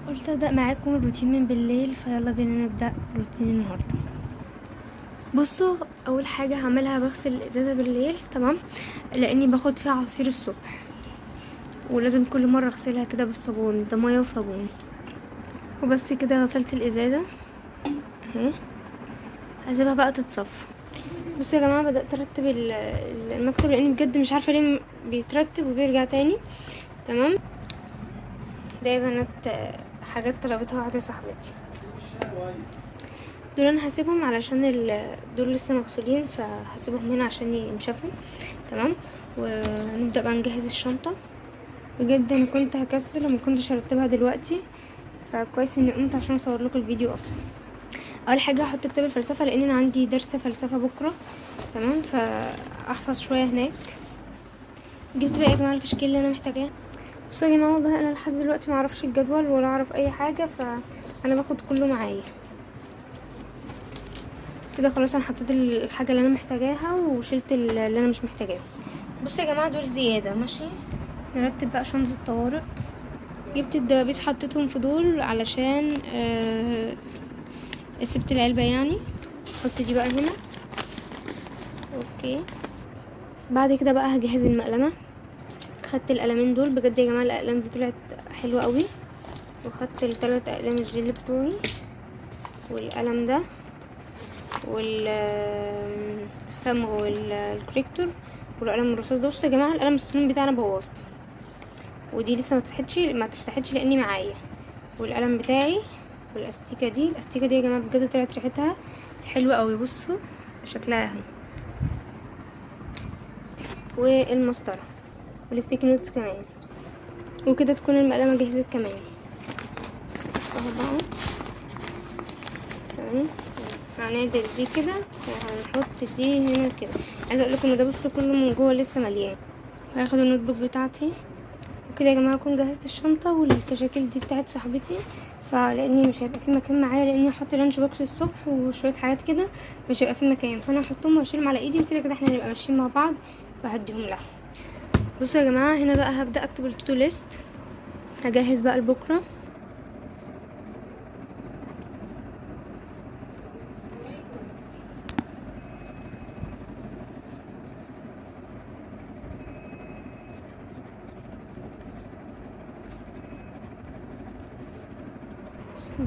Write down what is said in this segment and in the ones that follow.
قلت ابدا معاكم الروتين من بالليل، فيلا بينا نبدا روتين النهارده. بصوا، اول حاجه هعملها بغسل الازازه بالليل، تمام؟ لاني باخد فيها عصير الصبح، ولازم كل مره اغسلها كده بالصابون، ده ميه وصابون. وبس كده غسلت الازازه اهي، هسيبها بقى تتصفى. بصوا يا جماعه، بدات ارتب المكتب، لاني بجد مش عارفه ليه بيترتب وبيرجع تاني. تمام. ده يا بنات حاجات طلبتها واحده صاحبتي. دول انا هسيبهم علشان دول لسه مغسولين، فهسيبهم هنا عشان ينشفوا. تمام. ونبدا بقى نجهز الشنطه. بجد انا كنت هكسل وما كنتش هرتبها دلوقتي، فكويس اني قمت عشان اصور لكم الفيديو اصلا. اول حاجه هحط كتاب الفلسفه، لان انا عندي درس فلسفه بكره. تمام، فاحفظ شويه هناك. جبت بقى يا جماعه الكشكول اللي انا محتاجاه. بصوا يا جماعه، والله انا لحد دلوقتي ما اعرفش الجدول ولا اعرف اي حاجه، فانا باخد كله معايا كده. خلاص انا حطيت الحاجه اللي انا محتاجاها وشلت اللي انا مش محتاجاه. بصوا يا جماعه، دول زياده. ماشي، نرتب بقى شنطه الطوارئ. جبت الدبابيس حطيتهم في دول علشان سبت العلبه يعني. حط دي بقى هنا. اوكي. بعد كده بقى هجهز المقلمه. خدت القلمين دول، بجد يا جماعه الاقلام دي طلعت حلوه قوي. وخدت الثلاث اقلام الجل بتوعي، والقلم ده، والصمغ والكوريكتور، والقلم الرصاص ده. بصوا يا جماعه، القلم السنون بتاعنا بوظته، ودي لسه ما اتفتحتش لاني معايا. والقلم بتاعي، والاستيكه دي. الاستيكه دي يا جماعه بجد طلعت ريحتها حلوه قوي. بصوا شكلها اهي. والمسطره والستيكي نوتس كمان. وكده تكون المقلمه جهزت كمان. اهو بقى، ثواني. هنعدل دي كده، وهنحط دي هنا كده. عايزه اقول لكم ان ده بصوا كله من جوه لسه مليان. هاخد النوت بوك بتاعتي وكده يا جماعه. اكون جهزت الشنطه والكشاكيل دي بتاعت صاحبتي، فلاني مش هيبقى في مكان معايا، لاني هحط لانش بوكس الصبح وشويه حاجات كده، مش هيبقى في مكان، فانا هحطهم واشيلهم على ايدي، وكده كده احنا هنبقى ماشيين مع بعض، فهديهم لها. بصوا يا جماعه، هنا بقى هبدا اكتب التو ليست. هجهز بقى لبكره.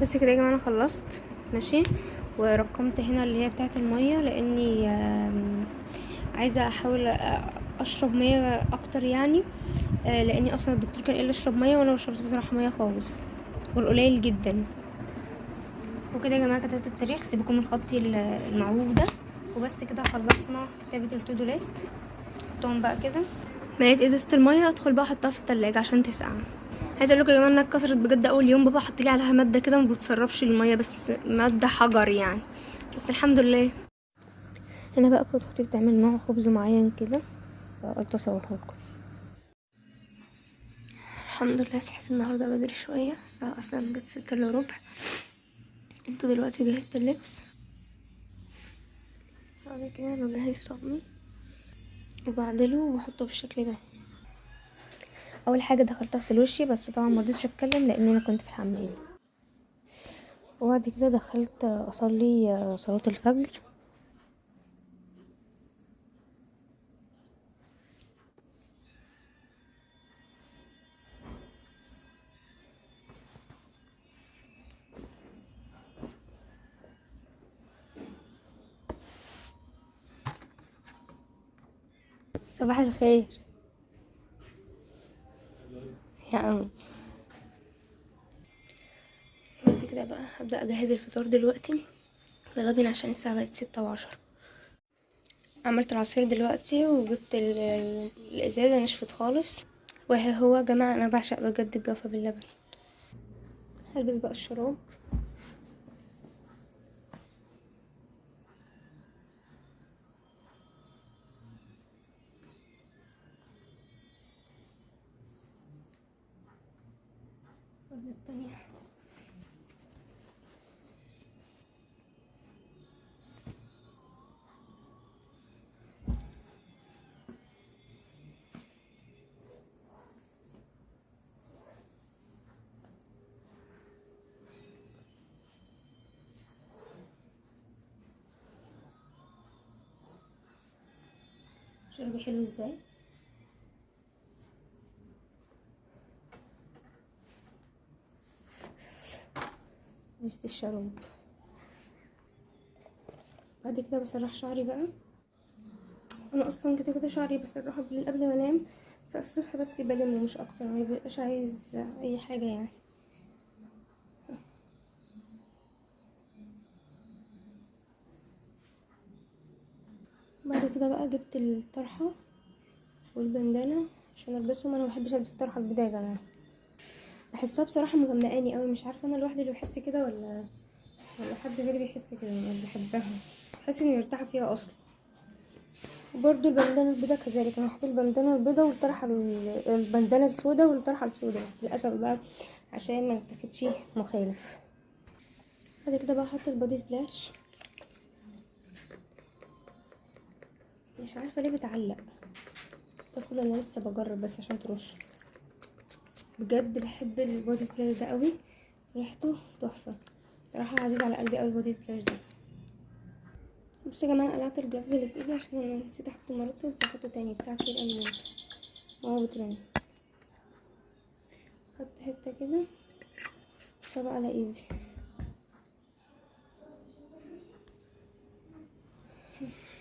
بس كده يا جماعه انا خلصت. ماشي. ورقمت هنا اللي هي بتاعه الميه، لاني عايزه احاول اشرب ميه اكتر يعني. لاني اصلا الدكتور كان قال لي اشرب ميه، وانا مبشربش بصراحه ميه خالص، والقليل جدا. وكده يا جماعه كتبت التاريخ. سيبكم من خطي المعوج ده. وبس كده خلصنا كتابه التودو ليست. حطهم بقى كده. مليت ازازه الميه، ادخل بقى احطها في التلاجة عشان تسقع. عايزه اقول لكم يا جماعه انها اتكسرت بجد. اول يوم بابا حط لي عليها ماده كده ما بتسربش الميه، بس ماده حجر يعني، بس الحمد لله. هنا بقى كنت اختي بتعمل نوع خبز معين كده، فقلت اصوره لكم. الحمد لله صحيت النهارده بدري شويه، الساعه اصلا جت 6:15. انت دلوقتي جهزت اللبس. بعد كده بجهز طقمي وبعدله وبحطه بالشكل ده. اول حاجه دخلت اغسل وشي، بس طبعا مرضتش اتكلم لان انا كنت في الحمام. وبعد كده دخلت اصلي صلاه الفجر. صباح الخير يا عم. بعد كده بقى هبدا اجهز الفطار دلوقتي. يلا بينا عشان الساعه بقت 6:10. عملت العصير دلوقتي، وجبت الازازه نشفت خالص. وهي هو يا جماعه، انا بعشق بجد الجافه باللبن. هلبس بقى الشراب. التانية. شربي حلو ازاي. مست الشراب. بعد كده بسرح شعري بقى. انا اصلا كده كده شعري بسرحه بالليل قبل ما انام، فالصبح بس بلمه مش اكتر، ما بيبقاش عايز اي حاجه يعني. بعد كده بقى جبت الطرحه والبندانه عشان البسهم. انا مبحبش البس الطرحه البيضاء يا جماعه، بحسها بصراحه مغمقاني قوي، مش عارفه انا لوحدي اللي بحس كده ولا حد غيري بيحس كده. انا بحبها، بحس اني مرتاحه فيها اصلا. وبرده البندانه البيضاء كذلك، انا بحب البندانه البيضاء والطرحه البندانه السوداء والطرحه السوداء، بس للاسف بقى عشان ما نتفتش مخالف. بعد كده بقى احط البودي سبلاش. مش عارفه ليه بتعلق، باكل انا لسه بجرب بس عشان ترش. بجد بحب البودي سبلاش ده قوي، ريحته تحفه صراحه، عزيز على قلبي قوي البودي سبلاش ده. بصوا يا جماعه، انا قلعت الجرافز اللي في ايدي عشان انا نسيت احط المرطب، فاحطه تاني بتاع كتير قوي وهو بترن. خدت حته كده طبق على ايدي.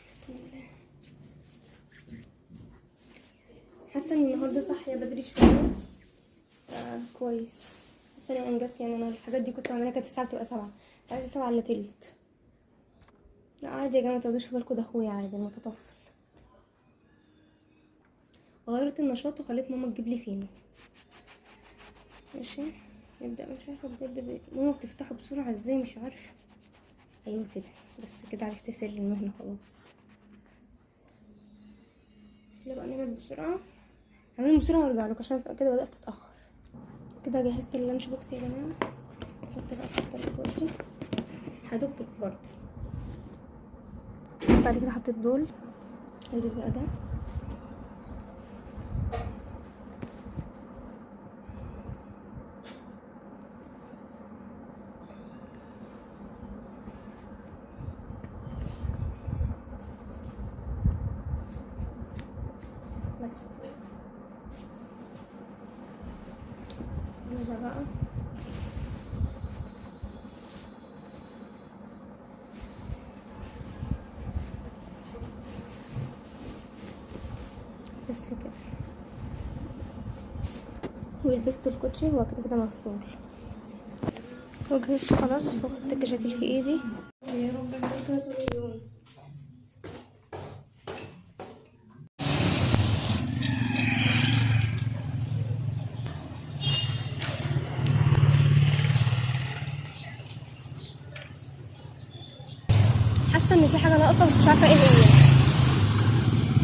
بسم الله. حاسه ان النهارده صاحيه بدري شويه، كويس. حاسه اني انجزت يعني. انا الحاجات دي كنت بعملها كانت الساعه بتبقى 7، الساعه 7 الا تلت. لا عادي يا جماعه، متاخدوش في بالكم، ده اخويا عادي المتطفل. غيرت النشاط وخليت ماما تجيب لي فينو. ماشي نبدا. مش عارفه بجد ماما بتفتحه بسرعه ازاي، مش عارفه. ايوه كده، بس كده عرفت سر المهنه خلاص. يلا بقى نعمل بسرعه، هعمل بسرعه وارجع لكم عشان كده بدات اتاخر. كده جهزت اللانش بوكس يا جماعه. احط بقى الحته اللي فوق دي، هدك برضه. بعد كده حطيت دول، البس بقى ده. بس بلوزة بقى. بس كده، ولبست الكوتشي، هو كده كده مغسول وجهزت خلاص. وحطيت الكشاكيل في ايدي. يا رب البسها طول اليوم. حاسه ان في حاجه ناقصه بس مش عارفه ايه هي،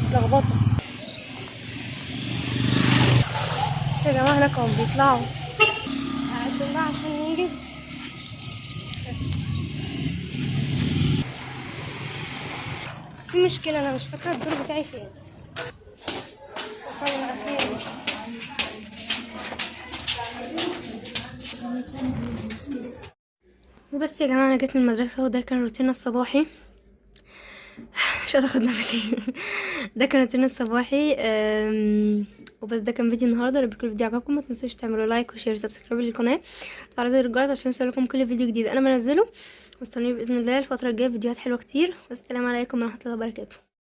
متلخبطه. بس يا جماعه هناك هم بيطلعوا. هقدم بقى عشان ننجز. في مشكله، انا مش فاكره الدور بتاعي فين. صلى اخيرا. وبس يا جماعه، انا جيت من المدرسه وده كان روتيننا الصباحي. مش قادره اخد نفسي. ده كان روتيننا الصباحي. وبس ده كان فيديو النهارده. لو بكل فيديو عجبكم ما تنسوش تعملوا لايك وشير وسبسكرايب للقناه، وتفعلوا زر الجرس عشان يوصلكم كل فيديو جديد انا بنزله. واستنوني باذن الله الفتره الجايه فيديوهات حلوه كتير. والسلام عليكم ورحمه الله وبركاته.